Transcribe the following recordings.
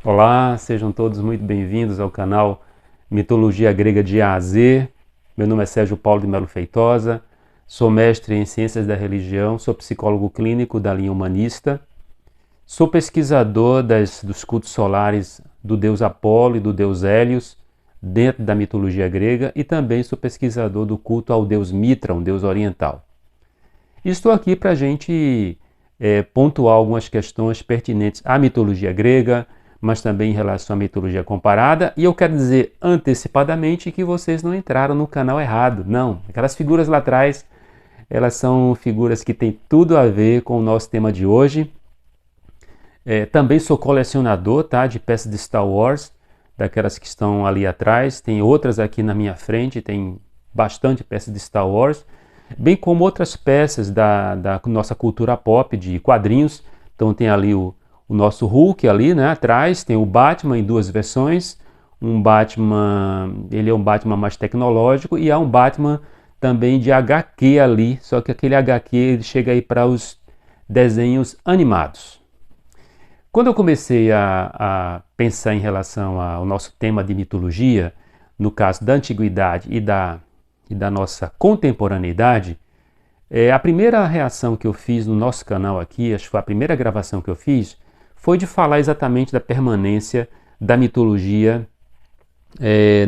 Olá, sejam todos muito bem-vindos ao canal Mitologia Grega de A a Z. Meu nome é Sérgio Paulo de Melo Feitosa, sou mestre em Ciências da Religião, sou psicólogo clínico da linha humanista, sou pesquisador dos cultos solares do deus Apolo e do deus Hélios dentro da mitologia grega e também sou pesquisador do culto ao deus Mitra, um deus oriental. E estou aqui para a gente pontuar algumas questões pertinentes à mitologia grega, mas também em relação à mitologia comparada, e eu quero dizer antecipadamente que vocês não entraram no canal errado, não. Aquelas figuras lá atrás, elas são figuras que têm tudo a ver com o nosso tema de hoje. Também sou colecionador, tá, de peças de Star Wars, daquelas que estão ali atrás, tem outras aqui na minha frente, tem bastante peças de Star Wars, bem como outras peças da nossa cultura pop, de quadrinhos. Então tem ali o nosso Hulk ali, né, atrás, tem o Batman em duas versões, um Batman, ele é um Batman mais tecnológico e há um Batman também de HQ ali, só que aquele HQ ele chega aí para os desenhos animados. Quando eu comecei a pensar em relação ao nosso tema de mitologia, no caso da antiguidade e da nossa contemporaneidade, a primeira reação que eu fiz no nosso canal aqui, acho que foi a primeira gravação que eu fiz, foi de falar exatamente da permanência da mitologia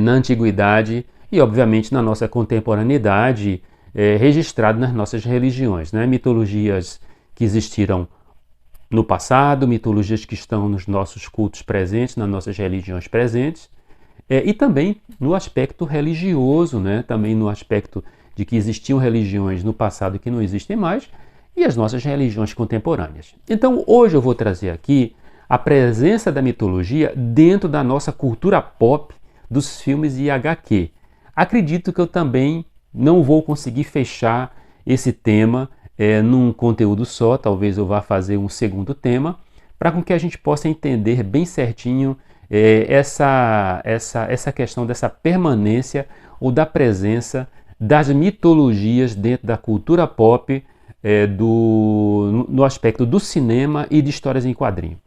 na antiguidade e, obviamente, na nossa contemporaneidade, registrado nas nossas religiões, né? Mitologias que existiram no passado, mitologias que estão nos nossos cultos presentes, nas nossas religiões presentes, e também no aspecto religioso, né? Também no aspecto de que existiam religiões no passado que não existem mais, e as nossas religiões contemporâneas. Então, hoje eu vou trazer aqui a presença da mitologia dentro da nossa cultura pop, dos filmes e HQ. Acredito que eu também não vou conseguir fechar esse tema num conteúdo só, talvez eu vá fazer um segundo tema, para com que a gente possa entender bem certinho essa questão dessa permanência ou da presença das mitologias dentro da cultura pop, no aspecto do cinema e de histórias em quadrinho.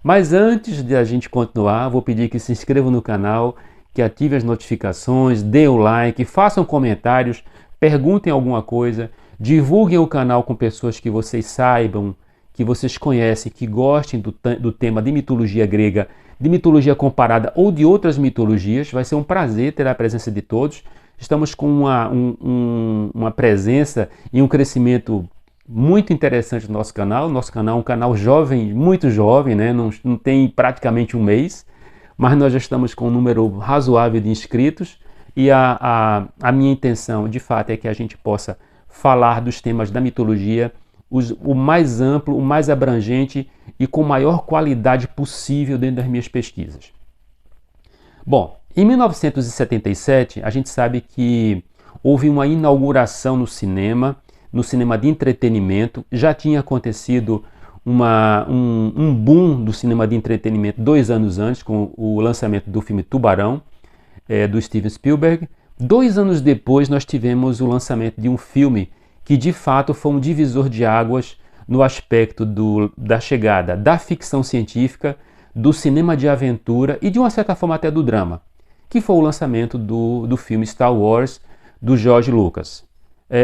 Mas antes de a gente continuar, vou pedir que se inscrevam no canal, que ativem as notificações, deem o like, façam comentários, perguntem alguma coisa, divulguem o canal com pessoas que vocês saibam, que vocês conhecem, que gostem do tema de mitologia grega, de mitologia comparada ou de outras mitologias. Vai ser um prazer ter a presença de todos. Estamos com uma presença e um crescimento muito interessante no nosso canal. Nosso canal é um canal jovem, muito jovem, né? Não tem praticamente um mês, mas nós já estamos com um número razoável de inscritos e a minha intenção, de fato, é que a gente possa falar dos temas da mitologia o mais amplo, o mais abrangente e com maior qualidade possível dentro das minhas pesquisas. Bom, em 1977, a gente sabe que houve uma inauguração no cinema de entretenimento. Já tinha acontecido um boom do cinema de entretenimento 2 anos antes, com o lançamento do filme Tubarão, do Steven Spielberg. 2 anos depois, nós tivemos o lançamento de um filme que, de fato, foi um divisor de águas no aspecto da chegada da ficção científica, do cinema de aventura e, de uma certa forma, até do drama, que foi o lançamento do filme Star Wars, do George Lucas.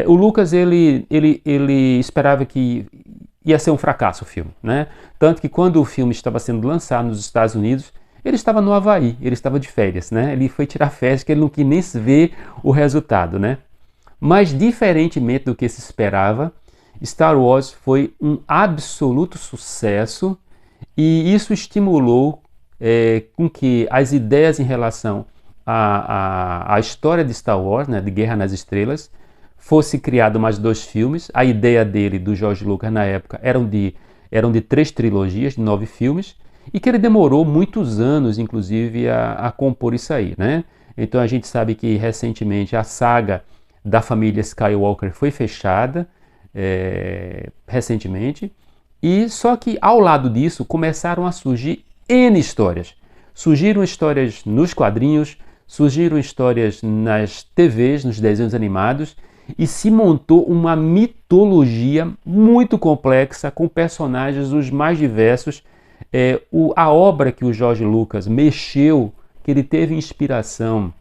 O Lucas ele esperava que ia ser um fracasso o filme, né? Tanto que quando o filme estava sendo lançado nos Estados Unidos, ele estava no Havaí, ele estava de férias, né? Ele foi tirar férias, que ele não quis nem ver o resultado, né? Mas, diferentemente do que se esperava, Star Wars foi um absoluto sucesso e isso estimulou com que as ideias em relação à história de Star Wars, né, de Guerra nas Estrelas, fosse criado mais 2 filmes. A ideia dele, do George Lucas, na época, eram de 3 trilogias, de 9 filmes, e que ele demorou muitos anos, inclusive, a compor isso aí, né? Então a gente sabe que recentemente a saga da família Skywalker foi fechada, recentemente, E só que ao lado disso começaram a surgir N histórias. Surgiram histórias nos quadrinhos, surgiram histórias nas TVs, nos desenhos animados, e se montou uma mitologia muito complexa com personagens os mais diversos. A obra que o George Lucas mexeu, que ele teve inspiração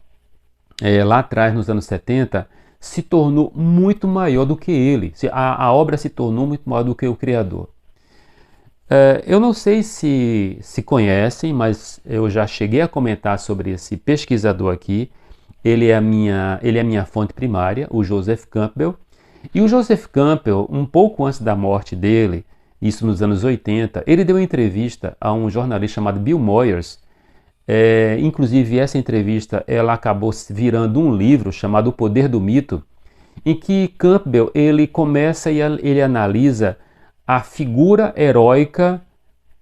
lá atrás, nos anos 70, se tornou muito maior do que ele. A obra se tornou muito maior do que o criador. Eu não sei se conhecem, mas eu já cheguei a comentar sobre esse pesquisador aqui. Ele é a minha fonte primária, o Joseph Campbell. E o Joseph Campbell, um pouco antes da morte dele, isso nos anos 80, ele deu uma entrevista a um jornalista chamado Bill Moyers. Inclusive essa entrevista ela acabou virando um livro chamado O Poder do Mito, em que Campbell ele começa e ele analisa a figura heróica,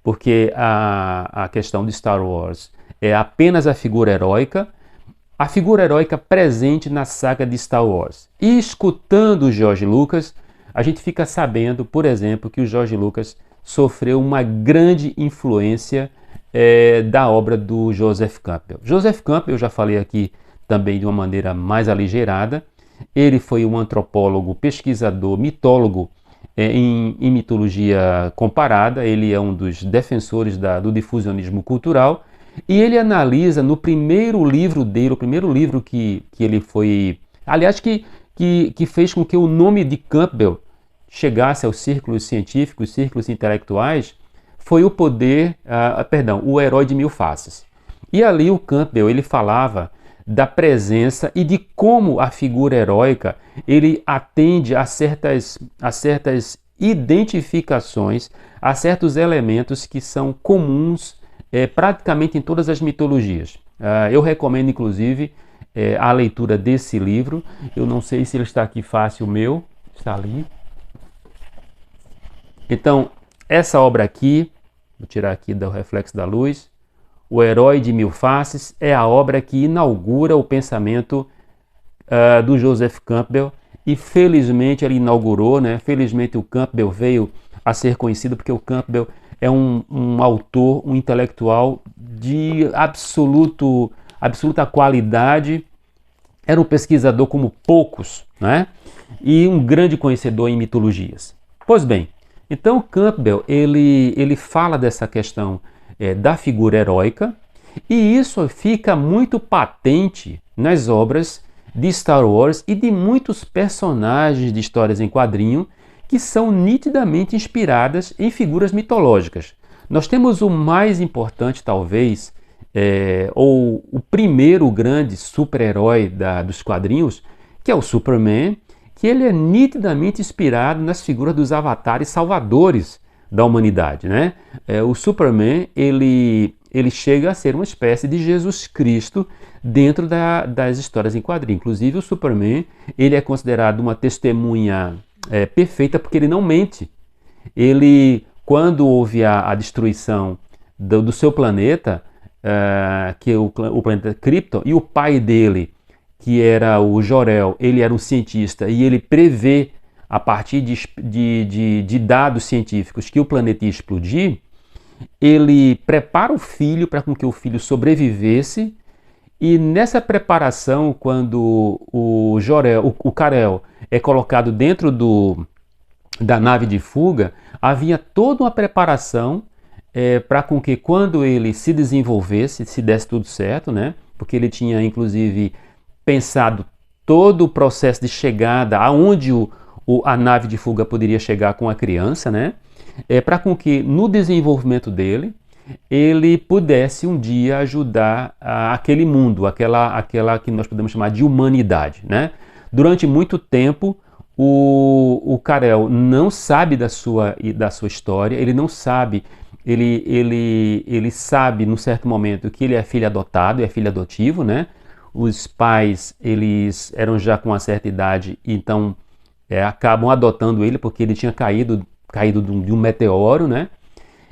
porque a questão de Star Wars é apenas a figura heróica presente na saga de Star Wars. E escutando o George Lucas, a gente fica sabendo, por exemplo, que o George Lucas sofreu uma grande influência da obra do Joseph Campbell. Joseph Campbell, eu já falei aqui também de uma maneira mais aligeirada, ele foi um antropólogo, pesquisador, mitólogo em mitologia comparada. Ele é um dos defensores do difusionismo cultural, e ele analisa no primeiro livro dele, o primeiro livro que ele foi, aliás, que fez com que o nome de Campbell chegasse aos círculos científicos, círculos intelectuais, foi O Herói de Mil Faces. E ali o Campbell ele falava da presença e de como a figura heróica ele atende a certas identificações, a certos elementos que são comuns praticamente em todas as mitologias. Eu recomendo inclusive a leitura desse livro. Eu não sei se ele está aqui fácil, o meu está ali. Então essa obra aqui, vou tirar aqui do reflexo da luz, O Herói de Mil Faces, é a obra que inaugura o pensamento do Joseph Campbell, e felizmente ele inaugurou, né? Felizmente o Campbell veio a ser conhecido, porque o Campbell é um autor, um intelectual de absoluta qualidade, era um pesquisador como poucos, né? E um grande conhecedor em mitologias. Pois bem, então Campbell ele fala dessa questão da figura heróica, e isso fica muito patente nas obras de Star Wars e de muitos personagens de histórias em quadrinho que são nitidamente inspiradas em figuras mitológicas. Nós temos o mais importante, talvez, ou o primeiro grande super-herói dos quadrinhos, que é o Superman, que ele é nitidamente inspirado nas figuras dos avatares salvadores da humanidade, né? O Superman, ele chega a ser uma espécie de Jesus Cristo dentro das histórias em quadrinho. Inclusive o Superman, ele é considerado uma testemunha perfeita, porque ele não mente. Ele, quando houve a destruição do seu planeta, que é o planeta Krypton, e o pai dele, que era o Jor-El, ele era um cientista e ele prevê, a partir de dados científicos, que o planeta ia explodir. Ele prepara o filho para que o filho sobrevivesse, e nessa preparação, quando o Jor-El, o Kal-El, é colocado dentro da nave de fuga, havia toda uma preparação para com que, quando ele se desenvolvesse, se desse tudo certo, né? Porque ele tinha inclusive pensado todo o processo de chegada, aonde a nave de fuga poderia chegar com a criança, né? Para com que no desenvolvimento dele ele pudesse um dia ajudar aquele mundo, aquela que nós podemos chamar de humanidade, né? Durante muito tempo o Kal-El não sabe da sua história, ele não sabe, ele sabe num certo momento que ele é filho adotado, é filho adotivo, né? Os pais, eles eram já com uma certa idade, então acabam adotando ele porque ele tinha caído de um meteoro, né?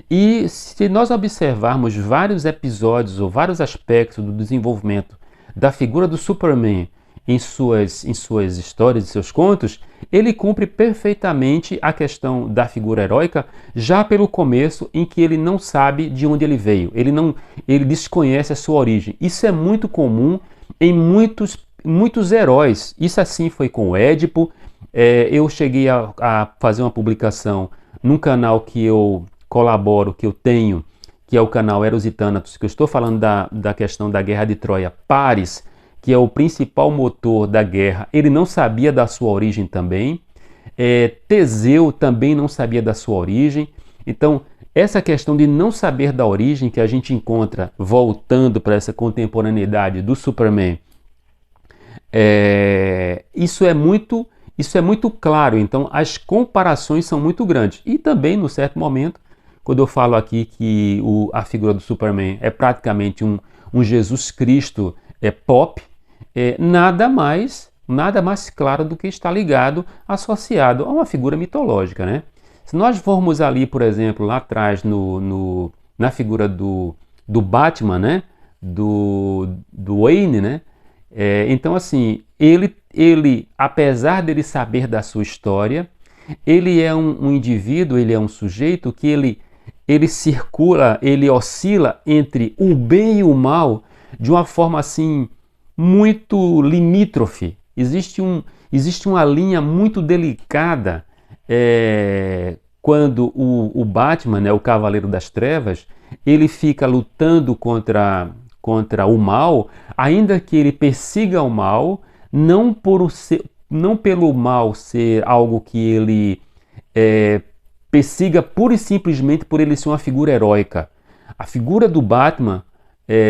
E se nós observarmos vários episódios ou vários aspectos do desenvolvimento da figura do Superman em suas histórias, em seus contos, ele cumpre perfeitamente a questão da figura heróica já pelo começo, em que ele não sabe de onde ele veio, ele desconhece a sua origem. Isso é muito comum em muitos heróis. Isso assim foi com o Édipo. Eu cheguei a fazer uma publicação num canal que eu colaboro, que eu tenho, que é o canal Eros e Thanatos, que eu estou falando da questão da Guerra de Troia. Paris, que é o principal motor da guerra, ele não sabia da sua origem também. Teseu também não sabia da sua origem. Então, essa questão de não saber da origem que a gente encontra voltando para essa contemporaneidade do Superman, isso é muito claro. Então, as comparações são muito grandes. E também, no certo momento, quando eu falo aqui que a figura do Superman é praticamente um Jesus Cristo pop, nada mais claro do que está ligado, associado a uma figura mitológica, né? Se nós formos ali, por exemplo, lá atrás na figura do Batman, né? do Wayne, né? Então, assim, ele, apesar dele saber da sua história, ele é um indivíduo, ele é um sujeito que ele circula, ele oscila entre o bem e o mal de uma forma assim muito limítrofe. Existe uma linha muito delicada quando o Batman, né, o Cavaleiro das Trevas, ele fica lutando contra o mal, ainda que ele persiga o mal, não pelo mal ser algo que ele persiga pura e simplesmente por ele ser uma figura heróica. A figura do Batman,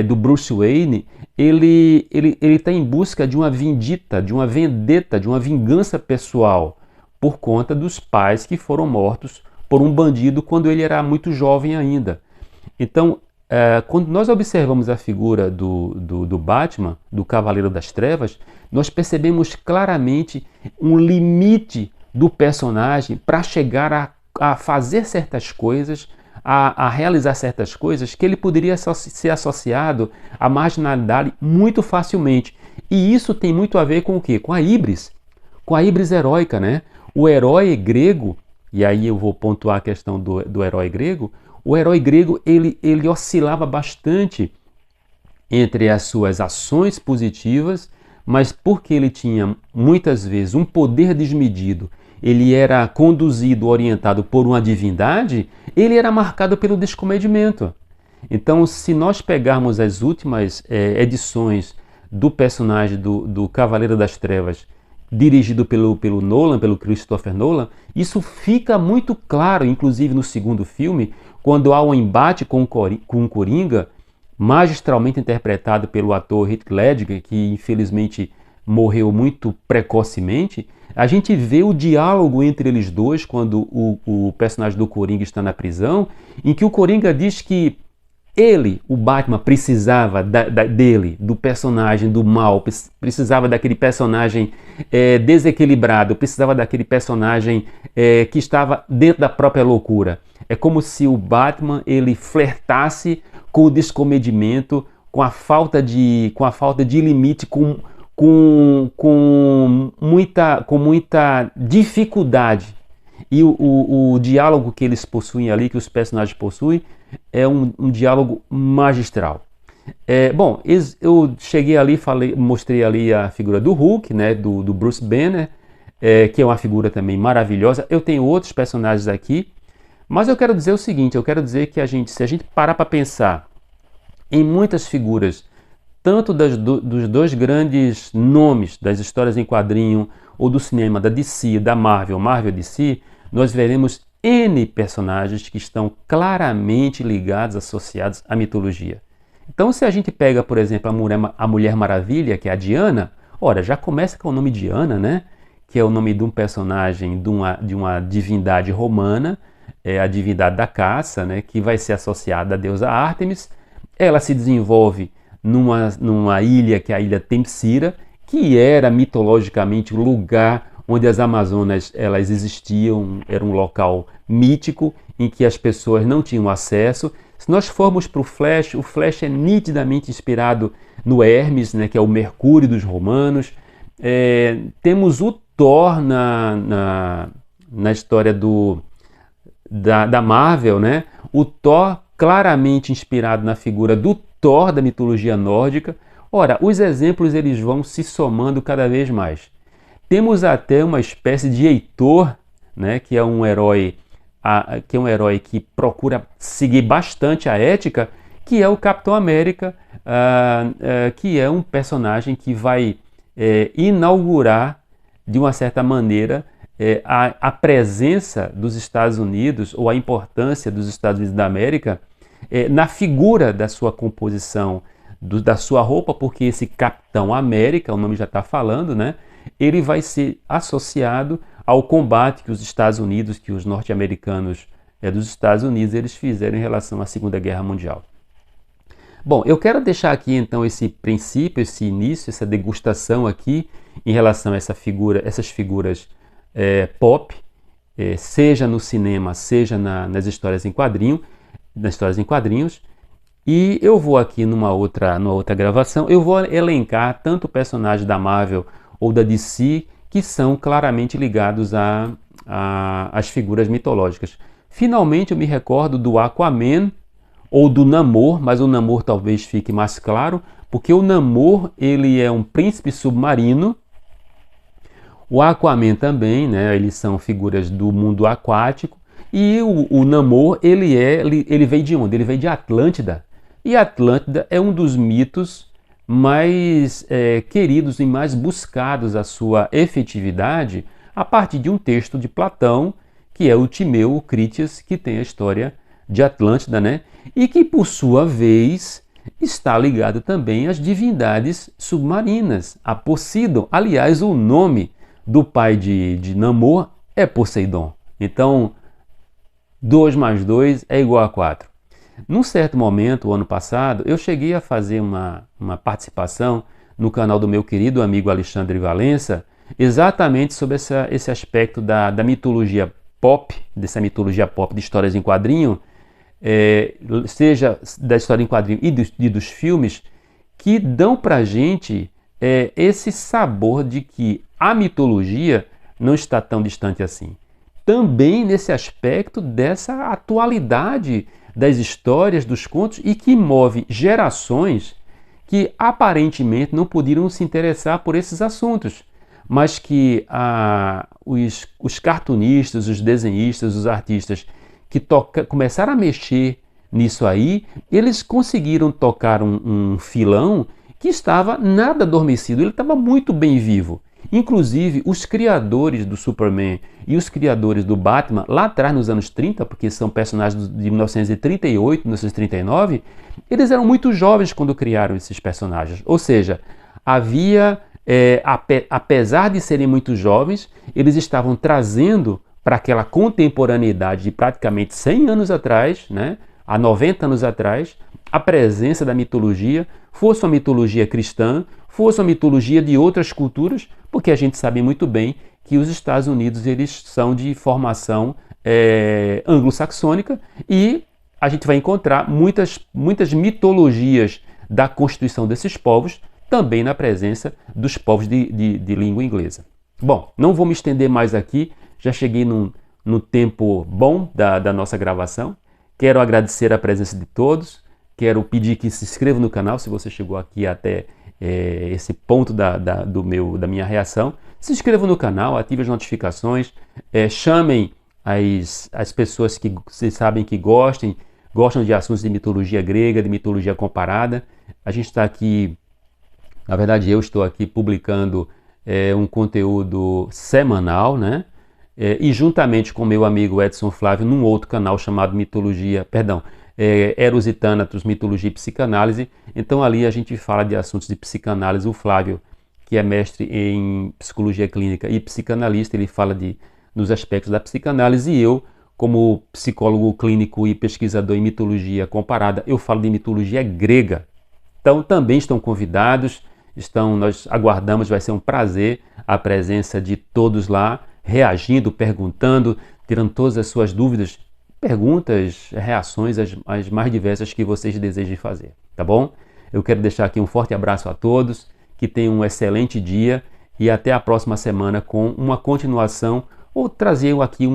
do Bruce Wayne, ele está em busca de uma vindita, de uma vendetta, de uma vingança pessoal, por conta dos pais que foram mortos por um bandido quando ele era muito jovem ainda. Então, quando nós observamos a figura do Batman, do Cavaleiro das Trevas, nós percebemos claramente um limite do personagem para chegar a fazer certas coisas, a realizar certas coisas que ele poderia ser associado à marginalidade muito facilmente. E isso tem muito a ver com o quê? Com a híbris heróica, né? O herói grego, e aí eu vou pontuar a questão do herói grego, o herói grego ele oscilava bastante entre as suas ações positivas, mas porque ele tinha muitas vezes um poder desmedido, ele era conduzido, orientado por uma divindade, ele era marcado pelo descomedimento. Então, se nós pegarmos as últimas edições do personagem do Cavaleiro das Trevas, dirigido pelo Nolan, pelo Christopher Nolan, isso fica muito claro, inclusive no segundo filme, quando há um embate com o Coringa, magistralmente interpretado pelo ator Heath Ledger, que infelizmente morreu muito precocemente. A gente vê o diálogo entre eles dois quando o personagem do Coringa está na prisão, em que o Coringa diz que ele, o Batman, precisava dele, do personagem do mal, precisava daquele personagem desequilibrado, precisava daquele personagem que estava dentro da própria loucura. É como se o Batman ele flertasse com o descomedimento, com a falta de limite, com muita dificuldade. E o diálogo que eles possuem ali, que os personagens possuem, é um diálogo magistral. Bom, eu cheguei ali, mostrei ali a figura do Hulk, né, do Bruce Banner, que é uma figura também maravilhosa. Eu tenho outros personagens aqui, mas eu quero dizer o seguinte, eu quero dizer que se a gente parar para pensar em muitas figuras, tanto dos dois grandes nomes das histórias em quadrinho ou do cinema, da DC, da Marvel e DC, nós veremos N personagens que estão claramente ligados, associados à mitologia. Então, se a gente pega, por exemplo, a Mulher Maravilha, que é a Diana, ora, já começa com o nome Diana, né? Que é o nome de um personagem de uma divindade romana, a divindade da caça, né? Que vai ser associada à deusa Ártemis. Ela se desenvolve numa ilha, que é a ilha Themyscira, que era mitologicamente o lugar onde as Amazonas elas existiam, era um local mítico em que as pessoas não tinham acesso. Se nós formos para o Flash é nitidamente inspirado no Hermes, né, que é o Mercúrio dos romanos. Temos o Thor na história da Marvel, né? O Thor claramente inspirado na figura do Thor da mitologia nórdica. Ora, os exemplos eles vão se somando cada vez mais. Temos até uma espécie de Heitor, né? Que é um herói que procura seguir bastante a ética, que é o Capitão América, que é um personagem que vai inaugurar, de uma certa maneira, a presença dos Estados Unidos, ou a importância dos Estados Unidos da América, na figura da sua composição, da sua roupa, porque esse Capitão América, o nome já está falando, né? Ele vai ser associado ao combate que os Estados Unidos, que os norte-americanos dos Estados Unidos, eles fizeram em relação à Segunda Guerra Mundial. Bom, eu quero deixar aqui então esse princípio, esse início, essa degustação aqui em relação a essas figuras pop, seja no cinema, seja nas histórias em quadrinhos. E eu vou aqui numa outra gravação, eu vou elencar tanto personagens da Marvel ou da DC que são claramente ligados às figuras mitológicas. Finalmente eu me recordo do Aquaman ou do Namor, mas o Namor talvez fique mais claro, porque o Namor ele é um príncipe submarino. O Aquaman também, né? Eles são figuras do mundo aquático. E o Namor, ele veio de onde? Ele veio de Atlântida. E Atlântida é um dos mitos mais queridos e mais buscados a sua efetividade a partir de um texto de Platão, que é o Timeu, o Critias, que tem a história de Atlântida, né? E que, por sua vez, está ligado também às divindades submarinas, a Poseidon. Aliás, o nome do pai de Namor é Poseidon. Então, 2 mais 2 é igual a 4. Num certo momento, o ano passado, eu cheguei a fazer uma participação no canal do meu querido amigo Alexandre Valença, exatamente sobre esse aspecto da mitologia pop, dessa mitologia pop de histórias em quadrinho, seja da história em quadrinho e dos filmes, que dão pra gente esse sabor de que a mitologia não está tão distante assim. Também nesse aspecto dessa atualidade das histórias, dos contos, e que move gerações que aparentemente não poderiam se interessar por esses assuntos, mas que os cartunistas, os desenhistas, os artistas que começaram a mexer nisso aí, eles conseguiram tocar um filão que estava nada adormecido, ele estava muito bem vivo. Inclusive, os criadores do Superman e os criadores do Batman, lá atrás nos anos 30, porque são personagens de 1938, 1939, eles eram muito jovens quando criaram esses personagens. Ou seja, havia, apesar de serem muito jovens, eles estavam trazendo para aquela contemporaneidade de praticamente 100 anos atrás, né, há 90 anos atrás, a presença da mitologia, fosse uma mitologia cristã, fosse uma mitologia de outras culturas, porque a gente sabe muito bem que os Estados Unidos eles são de formação anglo-saxônica, e a gente vai encontrar muitas mitologias da constituição desses povos também na presença dos povos de língua inglesa. Bom, não vou me estender mais aqui, já cheguei no tempo bom da nossa gravação. Quero agradecer a presença de todos, quero pedir que se inscreva no canal se você chegou aqui até esse ponto da minha reação. Se inscreva no canal, ative as notificações, chamem as pessoas que vocês sabem que gostam de assuntos de mitologia grega, de mitologia comparada. A gente está aqui, na verdade eu estou aqui publicando um conteúdo semanal, né? E juntamente com meu amigo Edson Flávio, num outro canal chamado Eros e Thanatos, Mitologia e Psicanálise. Então ali a gente fala de assuntos de psicanálise. O Flávio, que é mestre em psicologia clínica e psicanalista, ele fala nos aspectos da psicanálise, e eu, como psicólogo clínico e pesquisador em mitologia comparada, eu falo de mitologia grega. Então também estão convidados, nós aguardamos, vai ser um prazer a presença de todos lá, reagindo, perguntando, tirando todas as suas dúvidas, perguntas, reações, as mais diversas que vocês desejem fazer, tá bom? Eu quero deixar aqui um forte abraço a todos, que tenham um excelente dia e até a próxima semana com uma continuação, ou trazer aqui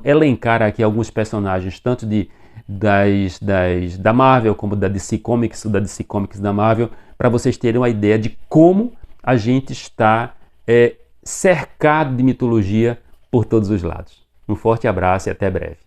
elencar aqui alguns personagens, tanto da Marvel como da DC Comics, da Marvel, para vocês terem uma ideia de como a gente está cercado de mitologia por todos os lados. Um forte abraço e até breve.